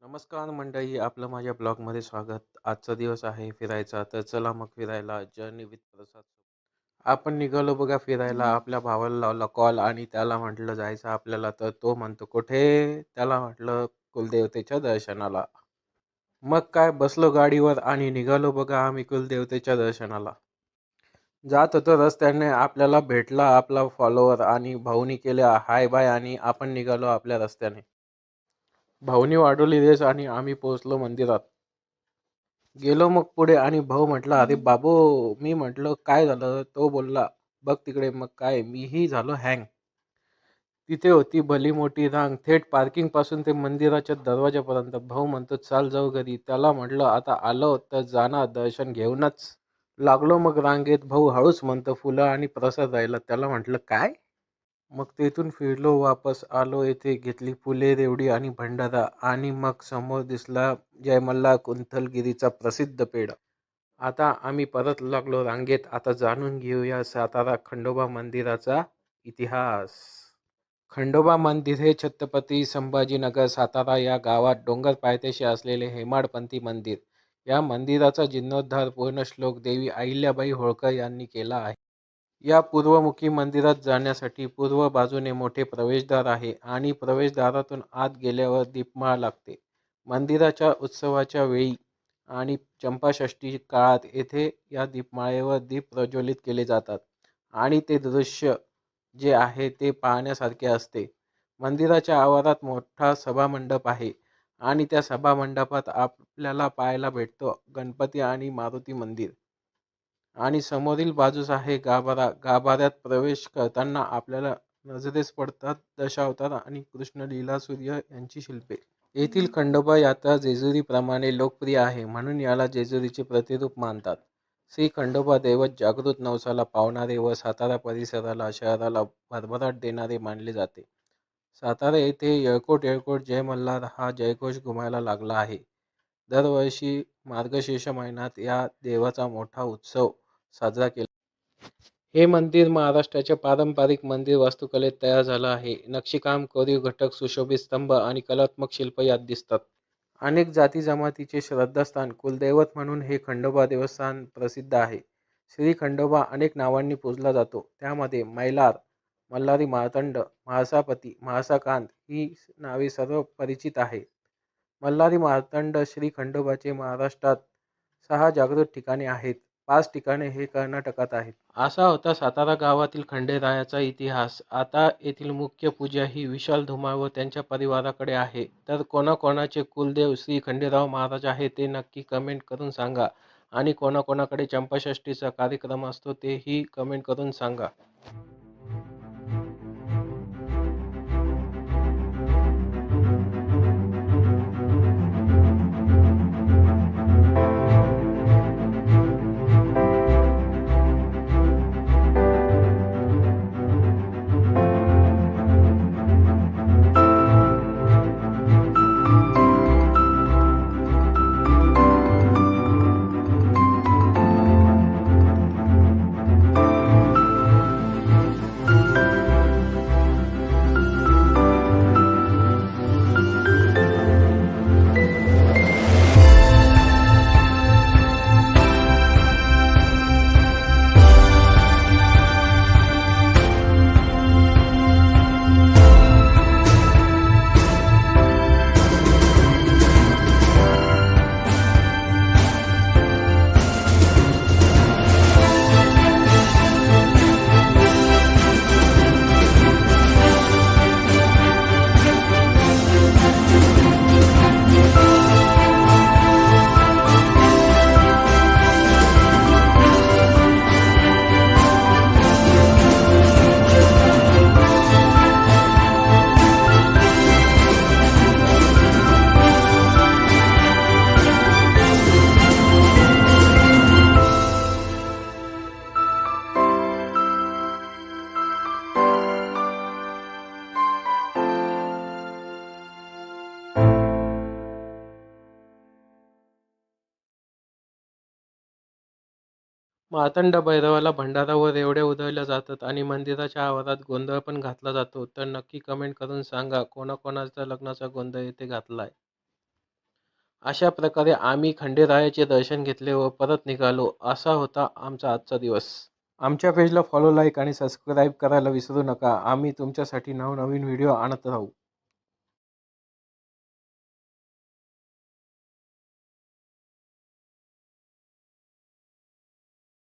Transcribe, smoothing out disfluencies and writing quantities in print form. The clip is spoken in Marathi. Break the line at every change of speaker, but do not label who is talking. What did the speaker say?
नमस्कार मंडळी, आपलं माझ्या ब्लॉगमध्ये स्वागत. आजचा दिवस आहे फिरायचा, तर चला मग फिरायला जर्नी विथ प्रसाद. आपण निघालो बघा फिरायला. आपल्या भावाला लावला कॉल आणि त्याला म्हटलं जायचं आपल्याला, तर तो म्हणतो कुठे. त्याला म्हटलं कुलदेवतेच्या दर्शनाला. मग काय, बसलो गाडीवर आणि निघालो बघा आम्ही कुलदेवतेच्या दर्शनाला. जात होतो रस्त्याने, आपल्याला भेटला आपला फॉलोवर आणि भाऊनी केले हाय बाय आणि आपण निघालो आपल्या रस्त्याने. भाऊनी वाढवली रेस आणि आम्ही पोहोचलो मंदिरात. गेलो मग पुढे आणि भाऊ म्हटला अरे बाबू. मी म्हटलं काय झालं. तो बोलला बघ तिकडे. मग काय, मीही झालो हँग. तिथे होती भली मोठी रांग थेट पार्किंग पासून ते मंदिराच्या दरवाजापर्यंत. भाऊ म्हणतो चाल जाऊ घरी. त्याला म्हटलं आता आलो तर जाणार दर्शन घेऊनच. लागलो मग रांगेत. भाऊ हळूच म्हणतो फुलं आणि प्रसाद राहिला. त्याला म्हटलं काय. मग तेथून फिरलो वापस आलो. येथे घेतली फुले, रेवडी आणि भंडारा आणि मग समोर दिसला जय मल्हार कुंथलगिरीचा प्रसिद्ध पेढा. आता आम्ही परत लागलो रांगेत. आता जाणून घेऊया सातारा खंडोबा मंदिराचा इतिहास. खंडोबा मंदिर हे छत्रपती संभाजीनगर सातारा या गावात डोंगर पायथ्याशी असलेले हेमाडपंथी मंदिर. या मंदिराचा जीर्णोद्धार पूर्ण श्लोक देवी अहिल्याबाई होळकर यांनी केला आहे. या पूर्वमुखी मंदिरात जाण्यासाठी पूर्व बाजूने मोठे प्रवेशद्वार आहे आणि प्रवेशद्वारातून आत गेल्यावर दीपमाळ लागते. मंदिराच्या उत्सवाच्या वेळी आणि चंपाषष्ठी काळात येथे या दीपमाळेवर दीप प्रज्वलित केले जातात आणि ते दृश्य जे आहे ते पाहण्यासारखे असते. मंदिराच्या आवारात मोठा सभामंडप आहे आणि त्या सभामंडपात आपल्याला पाहायला भेटतो गणपती आणि मारुती मंदिर. आणि समोरील बाजूस आहे गाभारा. गाभाऱ्यात प्रवेश करताना आपल्याला नजरेस पडतात दशावतार आणि कृष्ण लीला सूर्य यांची शिल्पे. येथील खंडोबा यात्रा जेजुरीप्रमाणे लोकप्रिय आहे, म्हणून याला जेजुरीचे प्रतिरूप मानतात. श्री खंडोबा दैवत जागृत नवसाला पावणारे व सातारा परिसराला शहराला भरभराट देणारे मानले जाते. सातारा येथे येळकोट येळकोट जय मल्हार हा जयघोष घुमायला लागला आहे. दरवर्षी मार्गशीर्ष महिन्यात या देवाचा मोठा उत्सव साजरा केला. हे मंदिर महाराष्ट्राच्या पारंपरिक मंदिर वास्तुकलेत तयार झालं आहे. नक्षीकाम, कोरीव घटक, सुशोभित स्तंभ आणि कलात्मक शिल्प यात दिसतात. अनेक जाती जमातीचे श्रद्धास्थान कुलदैवत म्हणून हे खंडोबा देवस्थान प्रसिद्ध आहे. श्री खंडोबा अनेक नावांनी पूजला जातो. त्यामध्ये मैलार, मल्हारी मार्तंड, म्हाळसापती, म्हाळसाकांत ही नावे सर्व परिचित आहेत. मल्हारी मार्तंड श्री खंडोबाचे महाराष्ट्रात 6 जागृत ठिकाणे आहेत. 5 ठिकाणे हे कर्नाटकात आहेत. असा होता सातारा गावातील खंडेरायाचा इतिहास. आता येथील मुख्य पूजा ही विशाल धुमाळ व त्यांच्या परिवाराकडे आहे. तर कोणाकोणाचे कुलदेव श्री खंडेराव महाराज आहे ते नक्की कमेंट करून सांगा आणि कोणाकोणाकडे चंपाषष्ठीचा कार्यक्रम असतो तेही कमेंट करून सांगा. मार्तंड भैरवाला भंडारा व रेवड्या उधळल्या जातात आणि मंदिराच्या आवारात गोंधळ पण घातला जातो. तर नक्की कमेंट करून सांगा कोणाकोणाचा लग्नाचा गोंधळ येथे घातलाय. अशा प्रकारे आम्ही खंडेरायाचे दर्शन घेतले व परत निघालो. असा होता आमचा आजचा दिवस. आमच्या पेजला फॉलो, लाईक आणि सबस्क्राईब करायला विसरू नका. आम्ही तुमच्यासाठी नवनवीन व्हिडिओ आणत राहू.